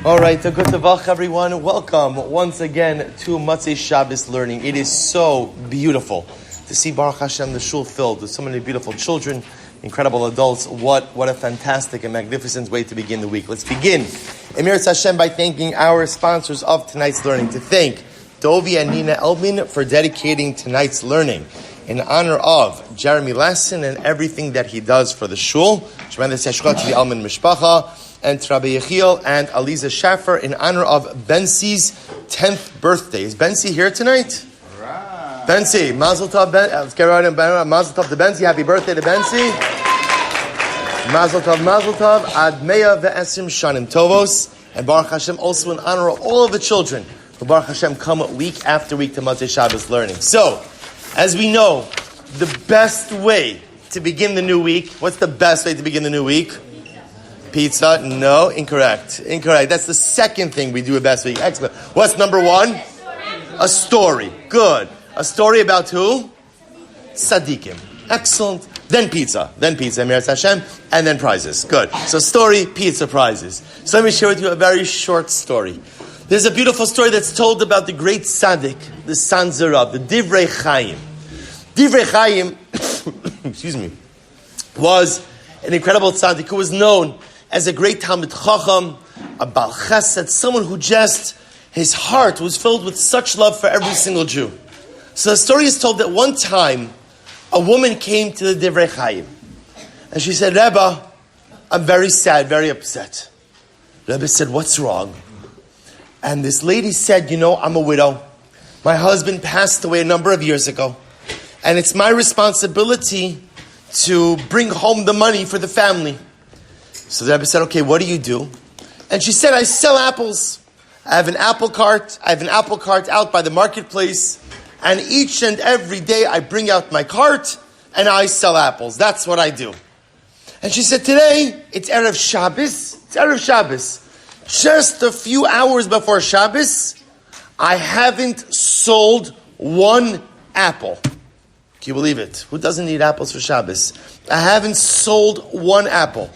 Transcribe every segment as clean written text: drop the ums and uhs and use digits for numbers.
All right, good Tavach, everyone. Welcome once again to Motzai Shabbos learning. It is so beautiful to see Baruch Hashem the shul filled with so many beautiful children, incredible adults. What a fantastic and magnificent way to begin the week. Let's begin, Emir Hashem, by thanking our sponsors of tonight's learning. To thank Dovi and Nina Elbin for dedicating tonight's learning in honor of Jeremy Lasson and everything that he does for the shul. Tremendous yeshua to the Alman Mishpacha. And Rabbi Yechiel and Aliza Schaffer in honor of Bensi's 10th birthday. Is Bensi here tonight? Right. Bensi, Mazel Tov. Let's get right in. Mazel Tov to Bensi. Happy birthday to Bensi. Mazel Tov. Ad Meya ve'esim shanim tovos. And Baruch Hashem also in honor of all of the children who Baruch Hashem come week after week to Motzai Shabbos learning. So, as we know, the best way to begin the new week, what's the best way to begin the new week? Pizza? No, incorrect. That's the second thing we do at best week. Excellent. What's number one? A story. Good. A story about who? Tzaddikim. Excellent. Then pizza, Emirat Hashem, and then prizes. Good. So story, pizza, prizes. So let me share with you a very short story. There's a beautiful story that's told about the great tzaddik, the Sanzarav, the Divrei Chaim. Divrei Chaim, excuse me, was an incredible tzaddik who was known as a great Talmid Chacham, a Baal Chesed, someone who just, his heart was filled with such love for every single Jew. So the story is told that one time, a woman came to the Divrei Chaim, and she said, Rebbe, I'm very sad, very upset. Rebbe said, what's wrong? And this lady said, I'm a widow. My husband passed away a number of years ago, and it's my responsibility to bring home the money for the family. So the Rebbe said, okay, what do you do? And she said, I sell apples. I have an apple cart out by the marketplace, and each and every day I bring out my cart and I sell apples. That's what I do. And she said, today, it's Erev Shabbos. Just a few hours before Shabbos, I haven't sold one apple. Can you believe it? Who doesn't need apples for Shabbos? I haven't sold one apple.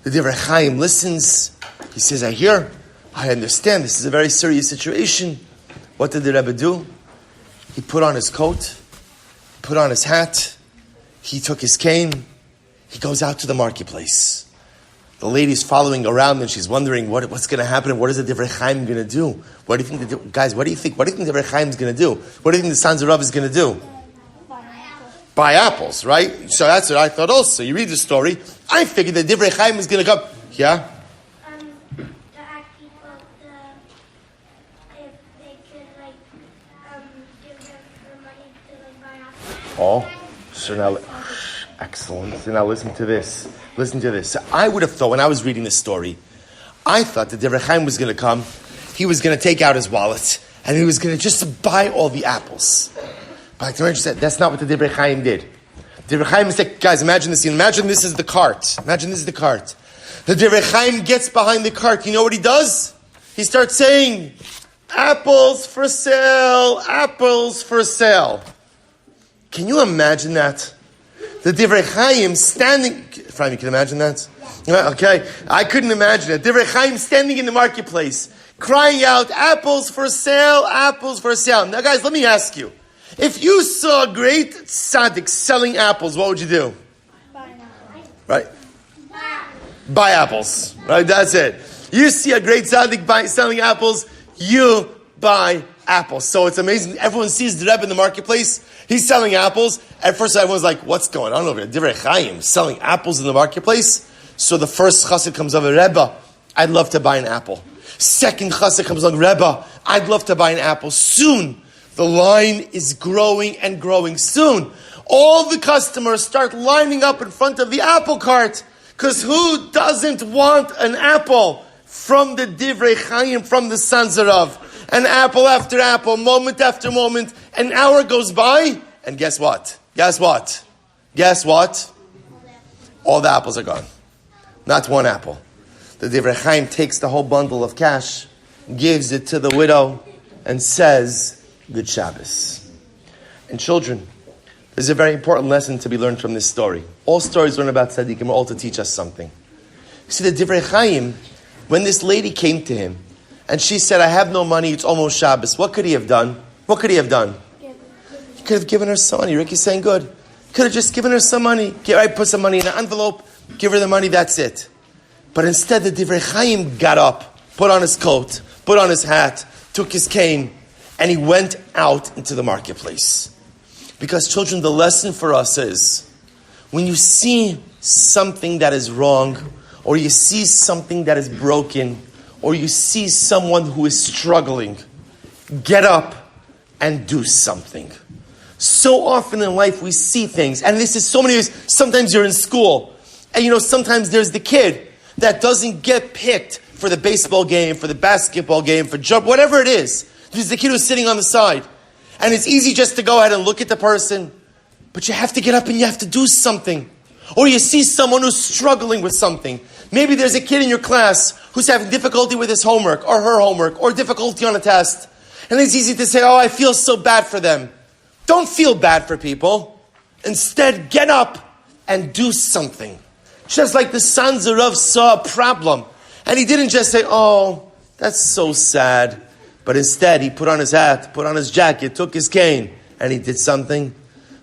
The Divrei Chaim listens. He says, I hear, I understand. This is a very serious situation. What did the Rebbe do? He put on his coat, put on his hat. He took his cane. He goes out to the marketplace. The lady's following around and she's wondering what's going to happen and what is the Divrei Chaim going to do? What do you think, guys, what do you think the Divrei Chaim is going to do? What do you think the Sanzarav is going to do? Buy apples, right? So that's what I thought also. You read the story. I figured that Divrei Chaim is going to come. Yeah? To ask people if they could, give them the money to, buy apples. Oh, so now, excellent. So now listen to this. So I would have thought, when I was reading this story, I thought that Divrei Chaim was going to come. He was going to take out his wallet, and he was going to just buy all the apples. But like said, that's not what the Divrei Chaim did. Divrei Chaim said, guys, imagine this scene. Imagine this is the cart. The Divrei Chaim gets behind the cart. You know what he does? He starts saying, apples for sale. Can you imagine that? The Divrei Chaim standing... Frank, you can imagine that? Okay. I couldn't imagine it. Divrei Chaim standing in the marketplace, crying out, apples for sale. Now guys, let me ask you. If you saw a great tzaddik selling apples, what would you do? Right? Buy apples. Right? That's it. You see a great tzaddik selling apples, you buy apples. So it's amazing. Everyone sees the Rebbe in the marketplace. He's selling apples. At first, everyone's like, what's going on over there? Divrei Chaim selling apples in the marketplace. So the first chassid comes over, Rebbe, I'd love to buy an apple. Second chassid comes along, Rebbe, I'd love to buy an apple. Soon, the line is growing and growing. Soon, all the customers start lining up in front of the apple cart. Because who doesn't want an apple from the Divrei Chaim, from the Sanzarav? An apple after apple, moment after moment. An hour goes by, and guess what? All the apples are gone. Not one apple. The Divrei Chaim takes the whole bundle of cash, gives it to the widow, and says, Good Shabbos. And children, there's a very important lesson to be learned from this story. All stories learn about tzaddikim are all to teach us something. You see, the Divrei Chaim, When this lady came to him, and she said, I have no money, it's almost Shabbos, what could he have done? What could he have done? He could have given her some money. Ricky's saying good. Could have just given her some money. Put some money in an envelope, give her the money, that's it. But instead, the Divrei Chaim got up, put on his coat, put on his hat, took his cane, and he went out into the marketplace. Because children, the lesson for us is, when you see something that is wrong, or you see something that is broken, or you see someone who is struggling, get up and do something. So often in life we see things, and this is so many ways. Sometimes you're in school, and sometimes there's the kid that doesn't get picked for the baseball game, for the basketball game, for jump, whatever it is. There's the kid who's sitting on the side. And it's easy just to go ahead and look at the person, but you have to get up and you have to do something. Or you see someone who's struggling with something. Maybe there's a kid in your class who's having difficulty with his homework, or her homework, or difficulty on a test. And it's easy to say, I feel so bad for them. Don't feel bad for people. Instead, get up and do something. Just like the sons of Rav saw a problem. And he didn't just say, that's so sad. But instead, he put on his hat, put on his jacket, took his cane, and he did something.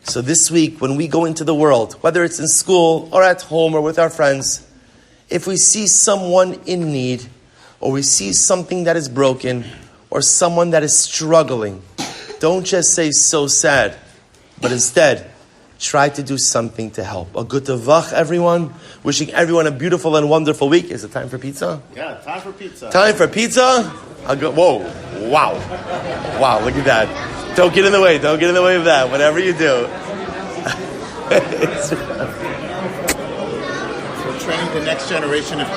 So this week, when we go into the world, whether it's in school or at home or with our friends, if we see someone in need, or we see something that is broken, or someone that is struggling, don't just say so sad, but instead, try to do something to help. A good tavach, everyone. Wishing everyone a beautiful and wonderful week. Is it time for pizza? Yeah, time for pizza. Time for pizza? Whoa. Wow, look at that. Don't get in the way. Don't get in the way of that. Whatever you do. We're training the next generation of